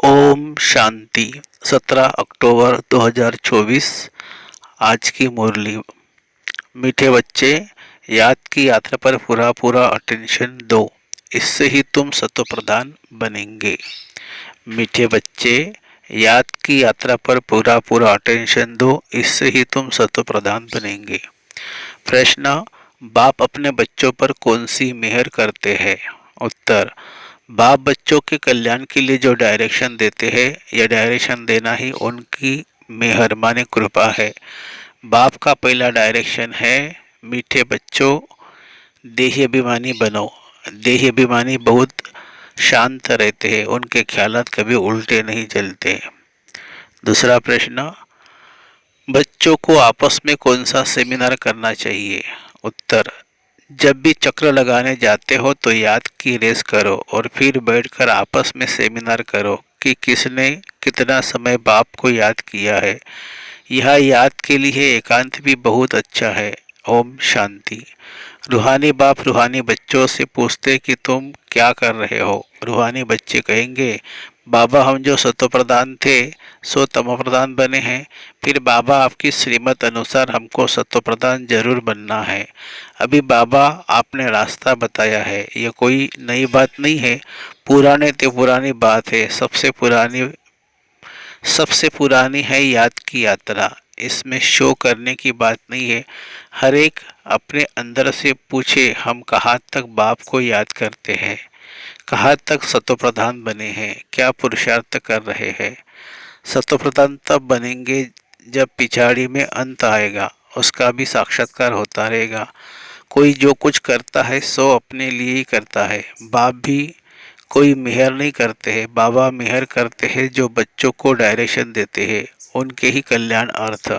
ओम शांति। 17 अक्टूबर 2024। आज की मुरली। मीठे बच्चे, याद की यात्रा पर पूरा पूरा अटेंशन दो, इससे ही तुम सत्व प्रधान बनेंगे। मीठे बच्चे, याद की यात्रा पर पूरा पूरा अटेंशन दो, इससे ही तुम सत्व प्रधान बनेंगे। प्रश्न, बाप अपने बच्चों पर कौन सी मेहर करते हैं? उत्तर, बाप बच्चों के कल्याण के लिए जो डायरेक्शन देते हैं, यह डायरेक्शन देना ही उनकी मेहर माने कृपा है। बाप का पहला डायरेक्शन है, मीठे बच्चों, देही अभिमानी बनो। देही अभिमानी बहुत शांत रहते हैं, उनके ख्यालात कभी उल्टे नहीं चलते। दूसरा प्रश्न, बच्चों को आपस में कौन सा सेमिनार करना चाहिए? उत्तर, जब भी चक्र लगाने जाते हो तो याद की रेस करो और फिर बैठकर आपस में सेमिनार करो कि किसने कितना समय बाप को याद किया है। यह याद के लिए एकांत भी बहुत अच्छा है। ओम शांति। रूहानी बाप रूहानी बच्चों से पूछते कि तुम क्या कर रहे हो। रूहानी बच्चे कहेंगे, बाबा हम जो सत्व प्रधान थे सो तमो प्रधान बने हैं। फिर बाबा आपकी श्रीमत अनुसार हमको सत्व प्रधान जरूर बनना है। अभी बाबा आपने रास्ता बताया है, ये कोई नई बात नहीं है, पुराने ते पुरानी बात है। सबसे पुरानी है याद की यात्रा। इसमें शो करने की बात नहीं है। हर एक अपने अंदर से पूछे, हम कहाँ तक बाप को याद करते हैं, कहाँ तक सत्व प्रधान बने हैं, क्या पुरुषार्थ कर रहे हैं। सत्व प्रधान तब बनेंगे जब पिछाड़ी में अंत आएगा, उसका भी साक्षात्कार होता रहेगा। कोई जो कुछ करता है सो अपने लिए ही करता है। बाप भी कोई मेहर नहीं करते हैं, बाबा मेहर करते हैं जो बच्चों को डायरेक्शन देते हैं, उनके ही कल्याण अर्थ।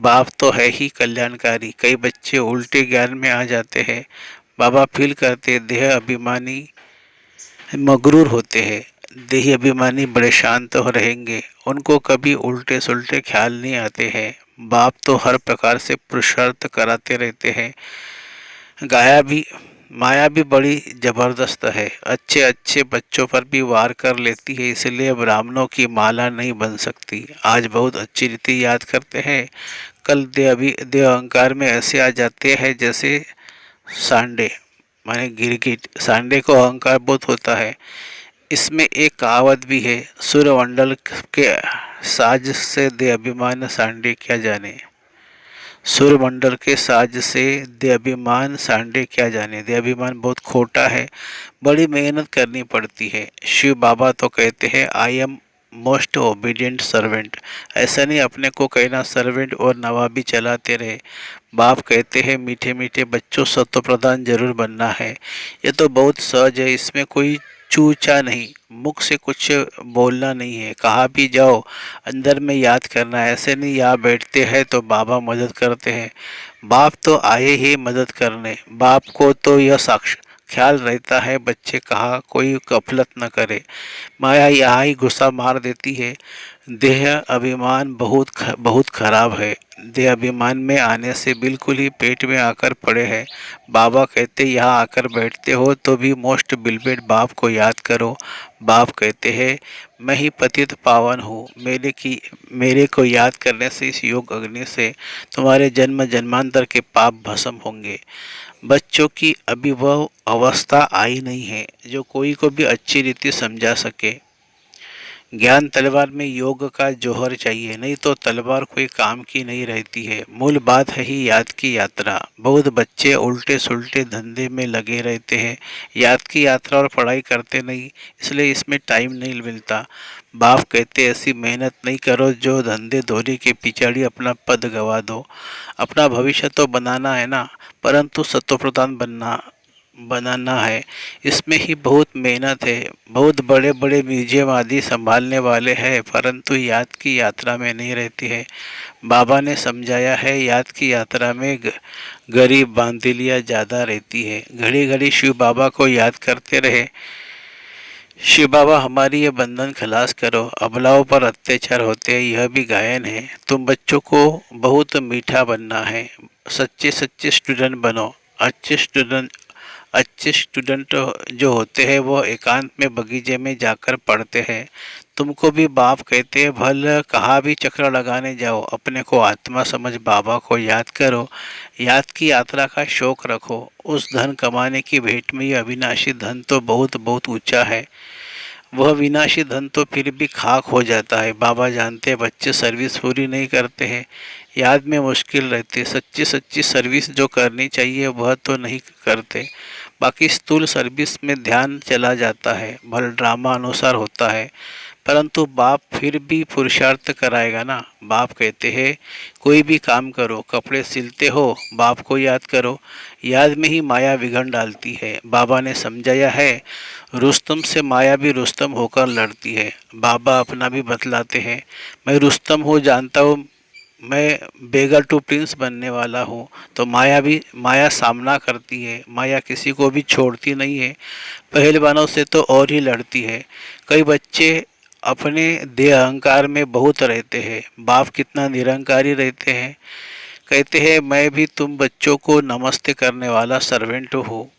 बाप तो है ही कल्याणकारी। कई बच्चे उल्टे ज्ञान में आ जाते हैं। बाबा फील करते देह अभिमानी मगरूर होते हैं। देही अभिमानी बड़े शांत हो रहेंगे, उनको कभी उल्टे सुल्टे ख्याल नहीं आते हैं। बाप तो हर प्रकार से पुरुषार्थ कराते रहते हैं। गाया भी माया भी बड़ी जबरदस्त है, अच्छे अच्छे बच्चों पर भी वार कर लेती है, इसलिए ब्राह्मणों की माला नहीं बन सकती। आज बहुत अच्छी रीति याद करते हैं, कल देह अहंकार में ऐसे आ जाते हैं जैसे सांडे माने गिरगिट। सांडे को अहंकार बहुत होता है। इसमें एक कहावत भी है, सूर्यमंडल के साज से दे अभिमान सांडे क्या जाने। सूर्यमंडल के साज से दे अभिमान सांडे क्या जाने। दे अभिमान बहुत खोटा है, बड़ी मेहनत करनी पड़ती है। शिव बाबा तो कहते हैं, I am most obedient servant. ऐसा नहीं अपने को कहना सर्वेंट और नवाबी चलाते रहे। बाप कहते हैं, मीठे मीठे बच्चों सत्व प्रधान जरूर बनना है। ये तो बहुत सहज है, इसमें कोई चूचा नहीं, मुख से कुछ बोलना नहीं है, कहा भी जाओ अंदर में याद करना है। ऐसे नहीं यहाँ बैठते हैं तो बाबा मदद करते हैं। बाप तो आए ही मदद करने। बाप को तो यह साक्ष ख्याल रहता है बच्चे कहा कोई गफलत न करे। माया यहाँ ही गुस्सा मार देती है। देह अभिमान बहुत खराब है। देह अभिमान में आने से बिल्कुल ही पेट में आकर पड़े हैं। बाबा कहते यहाँ आकर बैठते हो तो भी मोस्ट बिलबेट बाप को याद करो। बाप कहते हैं, मैं ही पतित पावन हूँ, मेरे को याद करने से इस योग अग्नि से तुम्हारे जन्म जन्मांतर के पाप भस्म होंगे। बच्चों की अभी वह अवस्था आई नहीं है जो कोई को भी अच्छी रीति समझा सके। ज्ञान तलवार में योग का जौहर चाहिए, नहीं तो तलवार कोई काम की नहीं रहती है। मूल बात है ही याद की यात्रा। बहुत बच्चे उल्टे सुल्टे धंधे में लगे रहते हैं, याद की यात्रा और पढ़ाई करते नहीं, इसलिए इसमें टाइम नहीं मिलता। बाप कहते ऐसी मेहनत नहीं करो जो धंधे धोरी के पिछाड़ी अपना पद गवा दो। अपना भविष्य तो बनाना है ना, परंतु सत्व प्रधान बनाना है, इसमें ही बहुत मेहनत है। बहुत बड़े बड़े म्यूजियम आदि संभालने वाले हैं, परंतु याद की यात्रा में नहीं रहती है। बाबा ने समझाया है, याद की यात्रा में गरीब बांधिलियाँ ज़्यादा रहती है। घड़ी घड़ी शिव बाबा को याद करते रहे, शिव बाबा हमारी ये बंधन खलास करो, अबलाओं पर अत्याचार होते हैं, यह भी गायन है। तुम बच्चों को बहुत मीठा बनना है, सच्चे सच्चे स्टूडेंट बनो। अच्छे स्टूडेंट जो होते हैं वो एकांत में बगीचे में जाकर पढ़ते हैं, तुमको भी बाप कहते हैं, भल कहाँ भी चक्र लगाने जाओ, अपने को आत्मा समझ बाबा को याद करो। याद की यात्रा का शौक रखो। उस धन कमाने की भेंट में ये अविनाशी धन तो बहुत बहुत ऊंचा है। वह विनाशी धन तो फिर भी खाक हो जाता है। बाबा जानते हैं बच्चे सर्विस पूरी नहीं करते हैं, याद में मुश्किल रहती है। सच्ची सच्ची सर्विस जो करनी चाहिए वह तो नहीं करते। बाकी स्थूल सर्विस में ध्यान चला जाता है, भल ड्रामा अनुसार होता है, परंतु बाप फिर भी पुरुषार्थ कराएगा ना। बाप कहते हैं कोई भी काम करो, कपड़े सिलते हो बाप को याद करो। याद में ही माया बिगड़ डालती है। बाबा ने समझाया है, रुस्तम से माया भी रुस्तम होकर लड़ती है। बाबा अपना भी बतलाते हैं, मैं रुस्तम हूँ, जानता हूँ मैं बेगर टू प्रिंस बनने वाला हूँ। तो माया सामना करती है। माया किसी को भी छोड़ती नहीं है, पहलवानों से तो और ही लड़ती है। कई बच्चे अपने देह अहंकार में बहुत रहते हैं। बाप कितना निरंकारी रहते हैं। कहते हैं मैं भी तुम बच्चों को नमस्ते करने वाला सर्वेंट हूँ।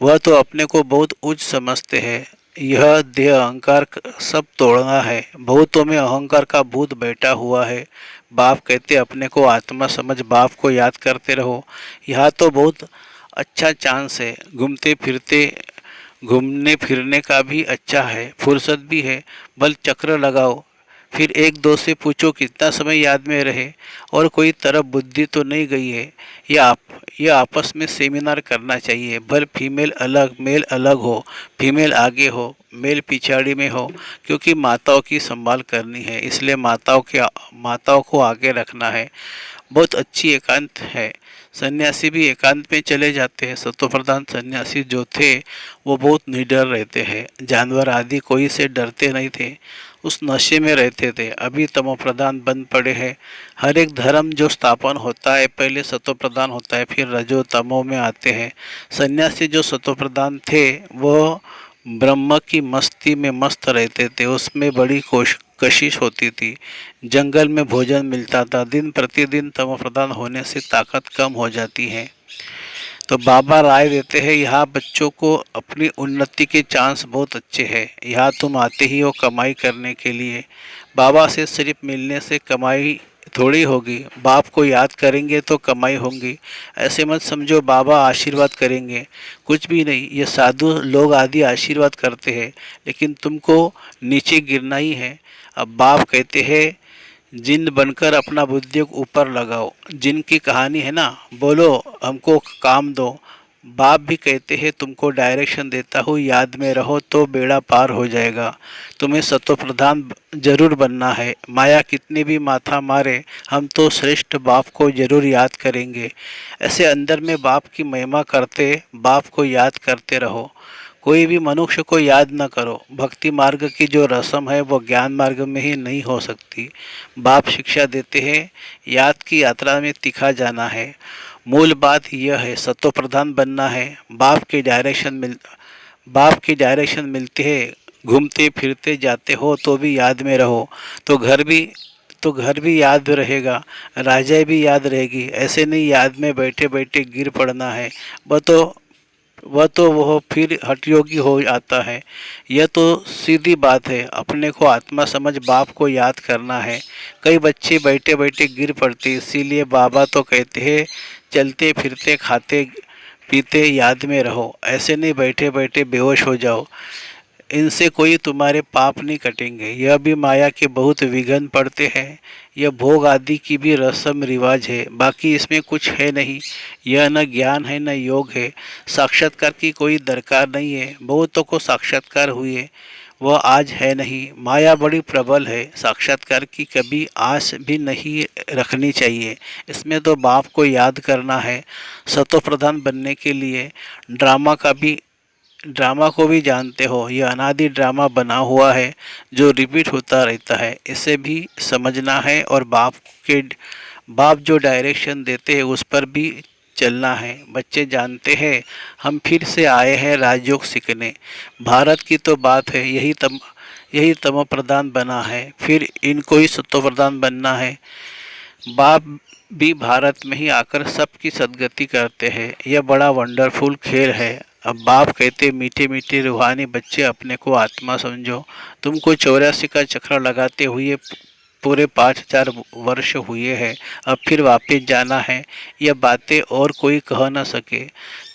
वह तो अपने को बहुत उच्च समझते हैं। यह देह अहंकार सब तोड़ना है। बहुतों में अहंकार का भूत बैठा हुआ है। बाप कहते अपने को आत्मा समझ बाप को याद करते रहो। यह तो बहुत अच्छा चांस है। घूमने फिरने का भी अच्छा है, फुर्सत भी है। बल चक्र लगाओ, फिर एक दो से पूछो कितना समय याद में रहे और कोई तरफ बुद्धि तो नहीं गई है। यह आपस में सेमिनार करना चाहिए। भल फीमेल अलग मेल अलग हो, फीमेल आगे हो मेल पिछाड़ी में हो, क्योंकि माताओं की संभाल करनी है, इसलिए माताओं को आगे रखना है। बहुत अच्छी एकांत है। सन्यासी भी एकांत में चले जाते हैं। सत्वप्रधान सन्यासी जो थे वो बहुत निडर रहते हैं। जानवर आदि कोई से डरते नहीं थे, उस नशे में रहते थे। अभी तमो प्रधान बन पड़े हैं। हर एक धर्म जो स्थापन होता है पहले सत्व प्रधान होता है, फिर रजो तमो में आते हैं। सन्यासी जो सत्व प्रधान थे वो ब्रह्म की मस्ती में मस्त रहते थे, उसमें बड़ी कशिश होती थी। जंगल में भोजन मिलता था। दिन प्रतिदिन तमो प्रधान होने से ताकत कम हो जाती है। तो बाबा राय देते हैं, यहाँ बच्चों को अपनी उन्नति के चांस बहुत अच्छे हैं। यहाँ तुम आते ही हो कमाई करने के लिए। बाबा से सिर्फ मिलने से कमाई थोड़ी होगी। बाप को याद करेंगे तो कमाई होंगी। ऐसे मत समझो बाबा आशीर्वाद करेंगे, कुछ भी नहीं। ये साधु लोग आदि आशीर्वाद करते हैं, लेकिन तुमको नीचे गिरना ही है। अब बाप कहते हैं जिन बनकर अपना बुद्धि को ऊपर लगाओ। जिन की कहानी है ना, बोलो हमको काम दो। बाप भी कहते हैं तुमको डायरेक्शन देता हूँ, याद में रहो तो बेड़ा पार हो जाएगा। तुम्हें सत्व प्रधान जरूर बनना है। माया कितनी भी माथा मारे, हम तो श्रेष्ठ बाप को जरूर याद करेंगे। ऐसे अंदर में बाप की महिमा करते बाप को याद करते रहो। कोई भी मनुष्य को याद न करो। भक्ति मार्ग की जो रस्म है वो ज्ञान मार्ग में ही नहीं हो सकती। बाप शिक्षा देते हैं याद की यात्रा में तिखा जाना है। मूल बात यह है सत्व प्रधान बनना है। बाप की डायरेक्शन मिलती है। घूमते फिरते जाते हो तो भी याद में रहो, तो घर भी याद रहेगा, राजा भी याद रहेगी। ऐसे नहीं याद में बैठे बैठे गिर पड़ना है। वह फिर हठयोगी हो जाता है। यह तो सीधी बात है। अपने को आत्मा समझ बाप को याद करना है। कई बच्चे बैठे बैठे गिर पड़ते, इसीलिए बाबा तो कहते हैं चलते फिरते खाते पीते याद में रहो। ऐसे नहीं बैठे बैठे बेहोश हो जाओ। इनसे कोई तुम्हारे पाप नहीं कटेंगे। यह भी माया के बहुत विघ्न पड़ते हैं। यह भोग आदि की भी रस्म रिवाज है, बाकी इसमें कुछ है नहीं। यह न ज्ञान है न योग है। साक्षात्कार की कोई दरकार नहीं है। बहुतों को साक्षात्कार हुए, वह आज है नहीं। माया बड़ी प्रबल है। साक्षात्कार की कभी आस भी नहीं रखनी चाहिए। इसमें तो बाप को याद करना है। सतो प्रधान बनने के लिए ड्रामा को भी जानते हो। यह अनादि ड्रामा बना हुआ है जो रिपीट होता रहता है। इसे भी समझना है और बाप जो डायरेक्शन देते हैं उस पर भी चलना है। बच्चे जानते हैं हम फिर से आए हैं राजयोग सीखने। भारत की तो बात है, यही तमो प्रधान बना है, फिर इनको ही सत्व प्रधान बनना है। बाप भी भारत में ही आकर सबकी सदगति करते हैं। यह बड़ा वंडरफुल खेल है। अब बाप कहते मीठे मीठे रूहानी बच्चे अपने को आत्मा समझो, तुमको 84 का चक्र लगाते हुए पूरे 5000 वर्ष हुए हैं, अब फिर वापस जाना है। यह बातें और कोई कह न सके।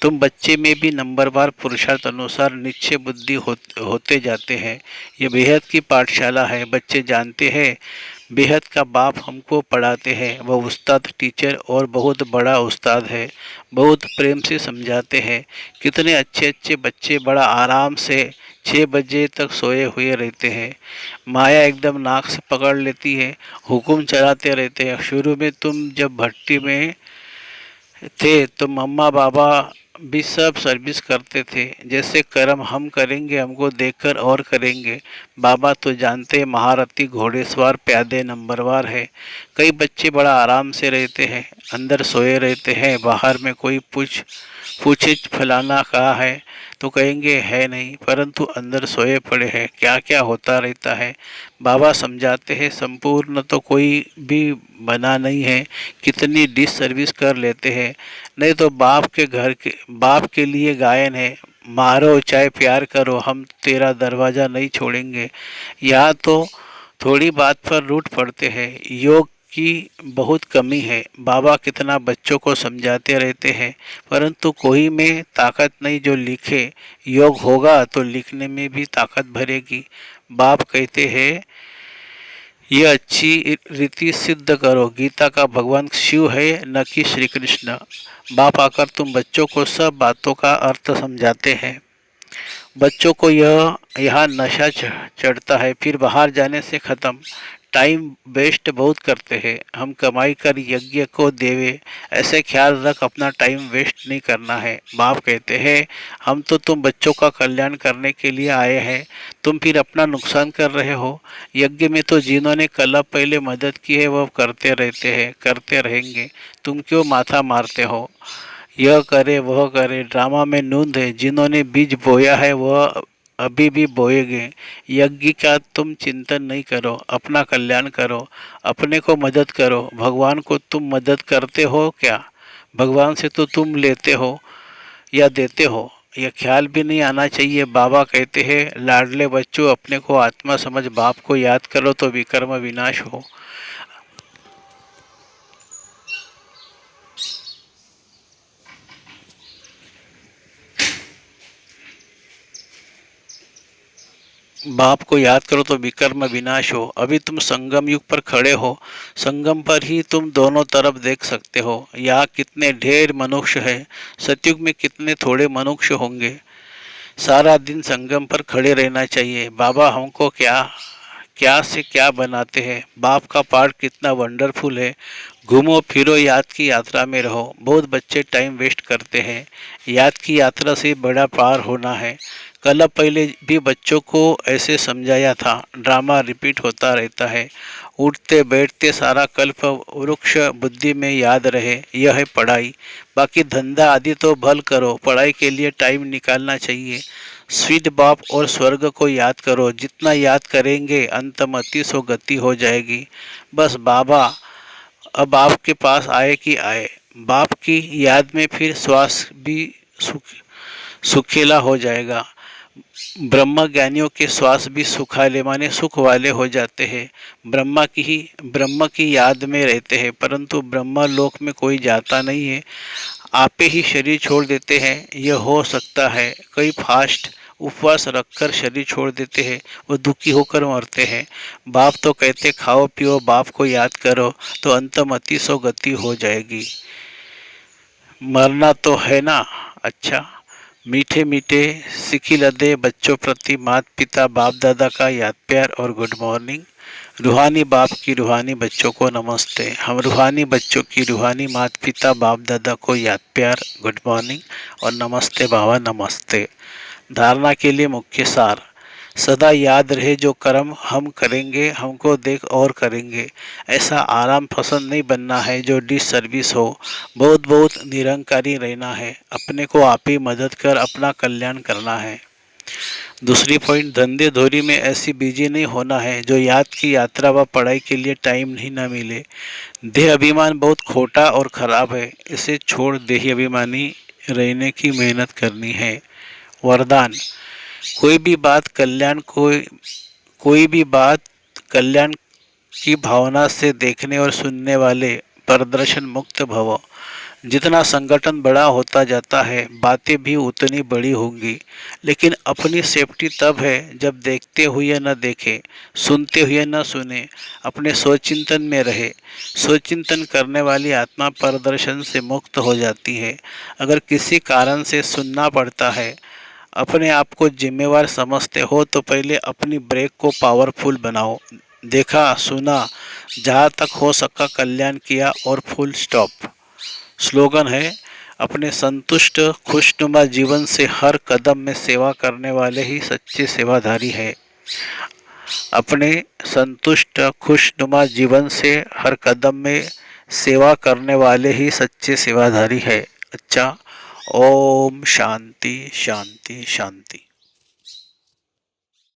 तुम बच्चे में भी नंबरवार पुरुषार्थ अनुसार निश्चय बुद्धि होते जाते हैं। यह बेहद की पाठशाला है। बच्चे जानते हैं बेहद का बाप हमको पढ़ाते हैं, वह उस्ताद टीचर और बहुत बड़ा उस्ताद है। बहुत प्रेम से समझाते हैं। कितने अच्छे अच्छे बच्चे बड़ा आराम से 6 बजे तक सोए हुए रहते हैं। माया एकदम नाक से पकड़ लेती है, हुक्म चलाते रहते हैं। शुरू में तुम जब भट्टी में थे तो मम्मा बाबा भी सब सर्विस करते थे। जैसे कर्म हम करेंगे हमको देखकर और करेंगे। बाबा तो जानते हैं महारथी घोड़ेसवार प्यादे नंबरवार है। कई बच्चे बड़ा आराम से रहते हैं, अंदर सोए रहते हैं। बाहर में कोई पूछे फलाना कहाँ है तो कहेंगे है नहीं, परंतु अंदर सोए पड़े हैं। क्या क्या होता रहता है बाबा समझाते हैं। संपूर्ण तो कोई भी बना नहीं है, कितनी डिस सर्विस कर लेते हैं। नहीं तो बाप के लिए गायन है, मारो चाहे प्यार करो हम तेरा दरवाज़ा नहीं छोड़ेंगे। यहाँ तो थोड़ी बात पर रूठ पड़ते हैं। योग की बहुत कमी है। बाबा कितना बच्चों को समझाते रहते हैं, परंतु कोई में ताकत नहीं जो लिखे। योग होगा तो लिखने में भी ताकत भरेगी। बाप कहते हैं ये अच्छी रीति सिद्ध करो। गीता का भगवान शिव है न कि श्री कृष्ण। बाप आकर तुम बच्चों को सब बातों का अर्थ समझाते हैं। बच्चों को यहाँ नशा चढ़ता है, फिर बाहर जाने से ख़त्म। टाइम वेस्ट बहुत करते हैं। हम कमाई कर यज्ञ को देवे, ऐसे ख्याल रख अपना टाइम वेस्ट नहीं करना है। बाप कहते हैं हम तो तुम बच्चों का कल्याण करने के लिए आए हैं, तुम फिर अपना नुकसान कर रहे हो। यज्ञ में तो जिन्होंने कल पहले मदद की है वह करते रहते हैं, करते रहेंगे। तुम क्यों माथा मारते हो? यह करे वह करे, ड्रामा में नूंद है। जिन्होंने बीज बोया है वह अभी भी बोएंगे। यज्ञ का तुम चिंतन नहीं करो, अपना कल्याण करो, अपने को मदद करो। भगवान को तुम मदद करते हो क्या? भगवान से तो तुम लेते हो या देते हो, यह ख्याल भी नहीं आना चाहिए। बाबा कहते हैं लाडले बच्चों अपने को आत्मा समझ बाप को याद करो तो विकर्म विनाश हो। बाप को याद करो तो विकर्म विनाश हो। अभी तुम संगम युग पर खड़े हो, संगम पर ही तुम दोनों तरफ देख सकते हो। यहाँ कितने ढेर मनुष्य है, सतयुग में कितने थोड़े मनुष्य होंगे। सारा दिन संगम पर खड़े रहना चाहिए। बाबा हमको क्या क्या से क्या बनाते हैं। बाप का पाठ कितना वंडरफुल है। घूमो फिरो याद की यात्रा में रहो। बहुत बच्चे टाइम वेस्ट करते हैं। याद की यात्रा से बड़ा पार होना है। कल पहले भी बच्चों को ऐसे समझाया था। ड्रामा रिपीट होता रहता है। उठते बैठते सारा कल्प वृक्ष बुद्धि में याद रहे, यह है पढ़ाई। बाकी धंधा आदि तो भल करो, पढ़ाई के लिए टाइम निकालना चाहिए। स्वीट बाप और स्वर्ग को याद करो। जितना याद करेंगे अंतमति सो गति हो जाएगी। बस बाबा अब आपके पास आए कि आए। बाप की याद में फिर श्वास भी सुखीला हो जाएगा। ब्रह्म ज्ञानियों के श्वास भी सुखाले माने सुख वाले हो जाते हैं। ब्रह्म की याद में रहते हैं, परंतु ब्रह्म लोक में कोई जाता नहीं है, आपे ही शरीर छोड़ देते हैं। यह हो सकता है कई फास्ट उपवास रखकर शरीर छोड़ देते हैं, वो दुखी होकर मरते हैं। बाप तो कहते खाओ पियो बाप को याद करो तो अंतमति सो गति हो जाएगी। मरना तो है ना। अच्छा, मीठे मीठे सिखी लदे बच्चों प्रति माता पिता बाप दादा का याद प्यार और गुड मॉर्निंग। रूहानी बाप की रूहानी बच्चों को नमस्ते। हम रूहानी बच्चों की रूहानी माता पिता बाप दादा को याद प्यार, गुड मॉर्निंग और नमस्ते बाबा नमस्ते। धारणा के लिए मुख्य सार, सदा याद रहे जो कर्म हम करेंगे हमको देख और करेंगे। ऐसा आराम पसंद नहीं बनना है जो डिस सर्विस हो। बहुत बहुत निरंकारी रहना है। अपने को आप ही मदद कर अपना कल्याण करना है। दूसरी पॉइंट, धंधे धोरी में ऐसी बिजी नहीं होना है जो याद की यात्रा व पढ़ाई के लिए टाइम नहीं न मिले। देह अभिमान बहुत खोटा और खराब है, इसे छोड़ देही अभिमानी रहने की मेहनत करनी है। वरदान। कोई भी बात कल्याण कोई भी बात कल्याण की भावना से देखने और सुनने वाले प्रदर्शन मुक्त भव। जितना संगठन बड़ा होता जाता है बातें भी उतनी बड़ी होंगी, लेकिन अपनी सेफ्टी तब है जब देखते हुए न देखे, सुनते हुए न सुने, अपने स्वचिंतन में रहे। स्वचिंतन करने वाली आत्मा प्रदर्शन से मुक्त हो जाती है। अगर किसी कारण से सुनना पड़ता है, अपने आप को जिम्मेवार समझते हो तो पहले अपनी ब्रेक को पावरफुल बनाओ। देखा, सुना, जहाँ तक हो सका कल्याण किया और फुल स्टॉप। स्लोगन है, अपने संतुष्ट खुशनुमा जीवन से हर कदम में सेवा करने वाले ही सच्चे सेवाधारी है। अपने संतुष्ट खुशनुमा जीवन से हर कदम में सेवा करने वाले ही सच्चे सेवाधारी है। अच्छा, ओम शांति शांति शांति।